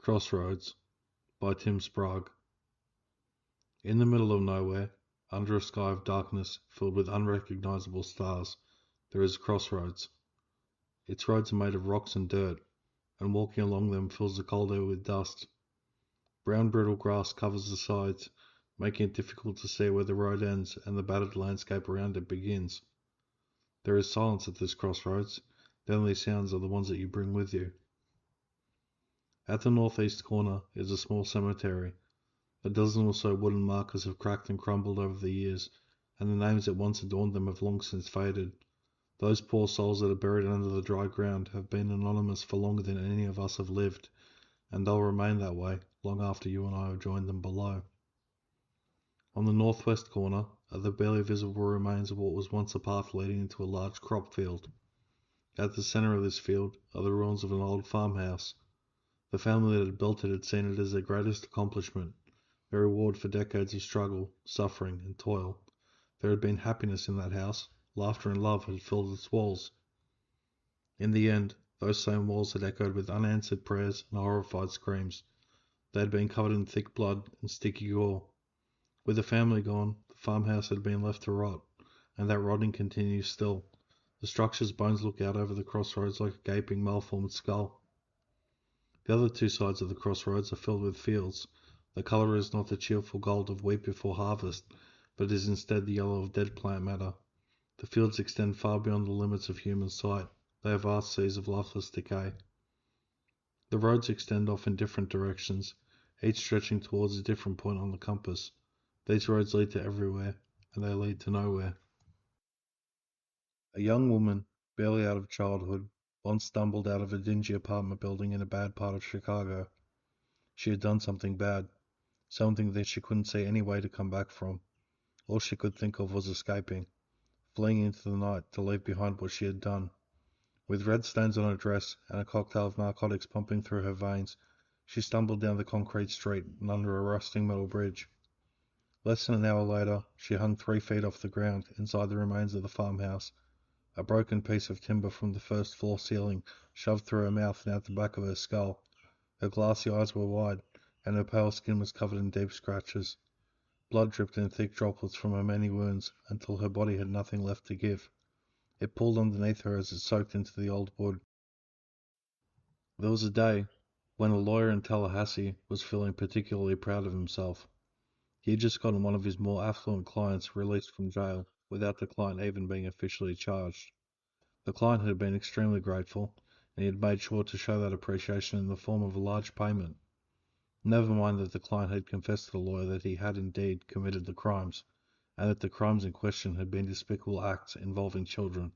Crossroads by Tim Sprague. In the middle of nowhere, under a sky of darkness filled with unrecognizable stars, there is a crossroads. Its roads are made of rocks and dirt, and walking along them fills the cold air with dust. Brown brittle grass covers the sides, making it difficult to see where the road ends and the battered landscape around it begins. There is silence at this crossroads. The only sounds are the ones that you bring with you. At the northeast corner is a small cemetery. A dozen or so wooden markers have cracked and crumbled over the years, and the names that once adorned them have long since faded. Those poor souls that are buried under the dry ground have been anonymous for longer than any of us have lived, and they'll remain that way long after you and I have joined them below. On the northwest corner are the barely visible remains of what was once a path leading into a large crop field. At the center of this field are the ruins of an old farmhouse. The family that had built it had seen it as their greatest accomplishment, a reward for decades of struggle, suffering, and toil. There had been happiness in that house. Laughter and love had filled its walls. In the end, those same walls had echoed with unanswered prayers and horrified screams. They had been covered in thick blood and sticky gore. With the family gone, the farmhouse had been left to rot, and that rotting continues still. The structure's bones look out over the crossroads like a gaping, malformed skull. The other two sides of the crossroads are filled with fields. The colour is not the cheerful gold of wheat before harvest, but is instead the yellow of dead plant matter. The fields extend far beyond the limits of human sight. They are vast seas of lifeless decay. The roads extend off in different directions, each stretching towards a different point on the compass. These roads lead to everywhere, and they lead to nowhere. A young woman, barely out of childhood, once stumbled out of a dingy apartment building in a bad part of Chicago. She had done something bad, something that she couldn't see any way to come back from. All she could think of was escaping, fleeing into the night to leave behind what she had done. With red stains on her dress and a cocktail of narcotics pumping through her veins, she stumbled down the concrete street and under a rusting metal bridge. Less than an hour later, she hung 3 feet off the ground inside the remains of the farmhouse, a broken piece of timber from the first floor ceiling shoved through her mouth and out the back of her skull. Her glassy eyes were wide, and her pale skin was covered in deep scratches. Blood dripped in thick droplets from her many wounds until her body had nothing left to give. It pulled underneath her as it soaked into the old wood. There was a day when a lawyer in Tallahassee was feeling particularly proud of himself. He had just gotten one of his more affluent clients released from jail without the client even being officially charged. The client had been extremely grateful, and he had made sure to show that appreciation in the form of a large payment. Never mind that the client had confessed to the lawyer that he had indeed committed the crimes, and that the crimes in question had been despicable acts involving children.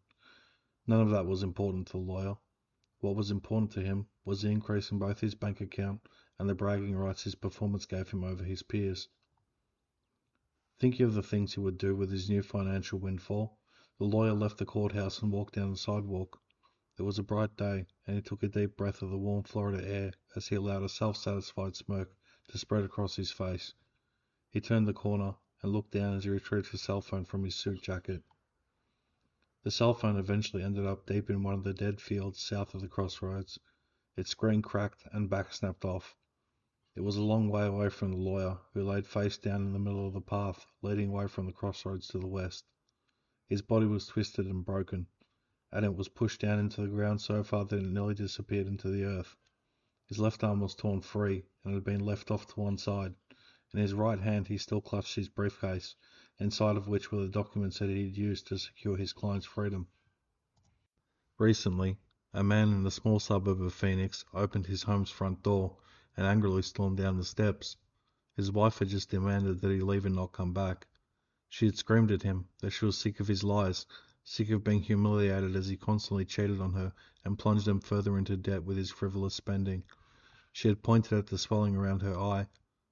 None of that was important to the lawyer. What was important to him was the increase in both his bank account and the bragging rights his performance gave him over his peers. Thinking of the things he would do with his new financial windfall, the lawyer left the courthouse and walked down the sidewalk. It was a bright day, and he took a deep breath of the warm Florida air as he allowed a self-satisfied smirk to spread across his face. He turned the corner and looked down as he retrieved his cell phone from his suit jacket. The cell phone eventually ended up deep in one of the dead fields south of the crossroads. Its screen cracked and back snapped off. It was a long way away from the lawyer, who laid face down in the middle of the path, leading away from the crossroads to the west. His body was twisted and broken, and it was pushed down into the ground so far that it nearly disappeared into the earth. His left arm was torn free, and had been left off to one side. In his right hand he still clutched his briefcase, inside of which were the documents that he had used to secure his client's freedom. Recently, a man in the small suburb of Phoenix opened his home's front door and angrily stormed down the steps. His wife had just demanded that he leave and not come back. She had screamed at him that she was sick of his lies, sick of being humiliated as he constantly cheated on her and plunged them further into debt with his frivolous spending. She had pointed at the swelling around her eye,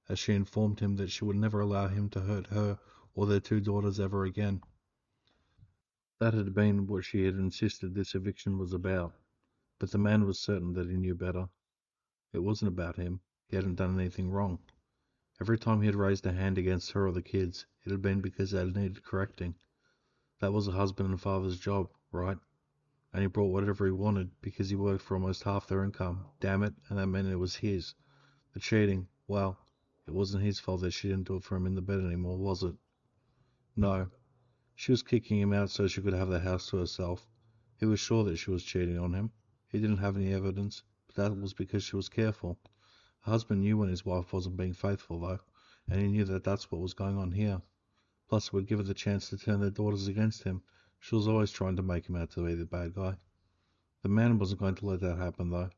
as she informed him that she would never allow him to hurt her or their 2 daughters ever again. That had been what she had insisted this eviction was about, but the man was certain that he knew better. It wasn't about him. He hadn't done anything wrong. Every time he had raised a hand against her or the kids, it had been because they had needed correcting. That was a husband and father's job, right? And he brought whatever he wanted because he worked for almost half their income, damn it, and that meant it was his. The cheating, well, it wasn't his fault that she didn't do it for him in the bed anymore, was it? No. She was kicking him out so she could have the house to herself. He was sure that she was cheating on him. He didn't have any evidence, but that was because she was careful. Her husband knew when his wife wasn't being faithful, though, and he knew that that's what was going on here. Plus, it would give her the chance to turn their daughters against him. She was always trying to make him out to be the bad guy. The man wasn't going to let that happen, though.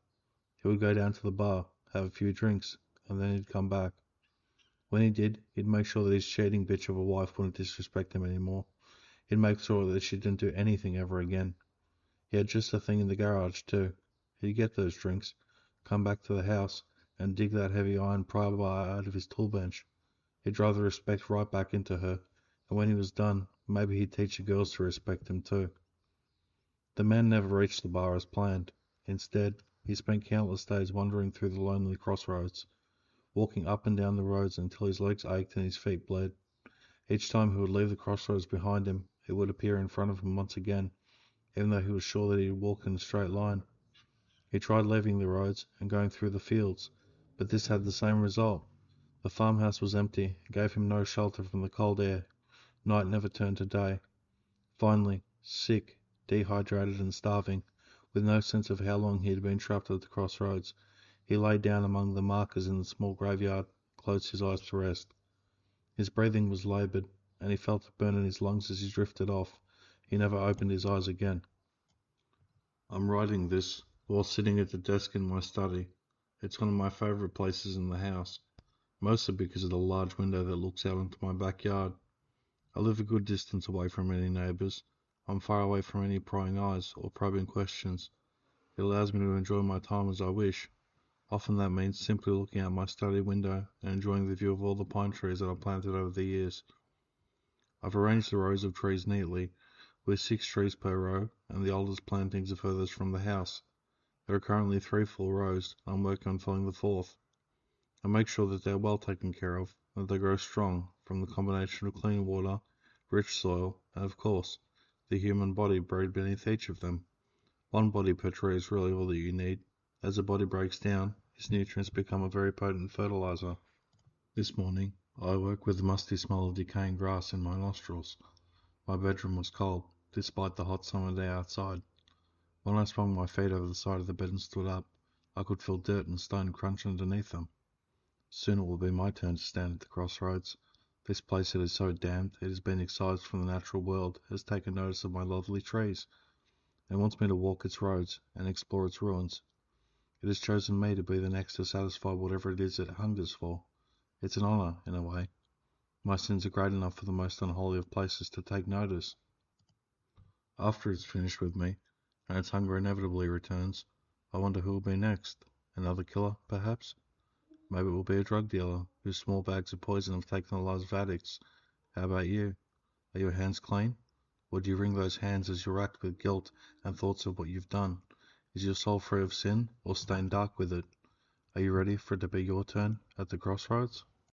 He would go down to the bar, have a few drinks, and then he'd come back. When he did, he'd make sure that his cheating bitch of a wife wouldn't disrespect him anymore. He'd make sure that she didn't do anything ever again. He had just a thing in the garage, too. He'd get those drinks, come back to the house, and dig that heavy iron pry bar out of his tool bench. He'd drive the respect right back into her, and when he was done, maybe he'd teach the girls to respect him too. The man never reached the bar as planned. Instead, he spent countless days wandering through the lonely crossroads, walking up and down the roads until his legs ached and his feet bled. Each time he would leave the crossroads behind him, it would appear in front of him once again, even though he was sure that he'd walk in a straight line. He tried leaving the roads and going through the fields, but this had the same result. The farmhouse was empty and gave him no shelter from the cold air. Night never turned to day. Finally, sick, dehydrated and starving, with no sense of how long he had been trapped at the crossroads, he lay down among the markers in the small graveyard, closed his eyes to rest. His breathing was laboured, and he felt it burn in his lungs as he drifted off. He never opened his eyes again. I'm writing this while sitting at the desk in my study. It's one of my favourite places in the house, mostly because of the large window that looks out into my backyard. I live a good distance away from any neighbours. I'm far away from any prying eyes or probing questions. It allows me to enjoy my time as I wish. Often that means simply looking out my study window and enjoying the view of all the pine trees that I've planted over the years. I've arranged the rows of trees neatly, with 6 trees per row, and the oldest plantings the furthest from the house. There are currently 3 full rows, and I'm working on filling the 4th. I make sure that they're well taken care of, and that they grow strong from the combination of clean water, rich soil, and of course, the human body buried beneath each of them. 1 body per tree is really all that you need. As the body breaks down, its nutrients become a very potent fertilizer. This morning, I woke with the musty smell of decaying grass in my nostrils. My bedroom was cold, despite the hot summer day outside. When I swung my feet over the side of the bed and stood up, I could feel dirt and stone crunch underneath them. Soon it will be my turn to stand at the crossroads. This place that is so damned it has been excised from the natural world has taken notice of my lovely trees, and wants me to walk its roads and explore its ruins. It has chosen me to be the next to satisfy whatever it is it hungers for. It's an honour, in a way. My sins are great enough for the most unholy of places to take notice. After it's finished with me, and its hunger inevitably returns, I wonder who will be next. Another killer, perhaps? Maybe it will be a drug dealer, whose small bags of poison have taken the lives of addicts. How about you? Are your hands clean? Or do you wring those hands as you're racked with guilt and thoughts of what you've done? Is your soul free of sin, or stained dark with it? Are you ready for it to be your turn at the crossroads?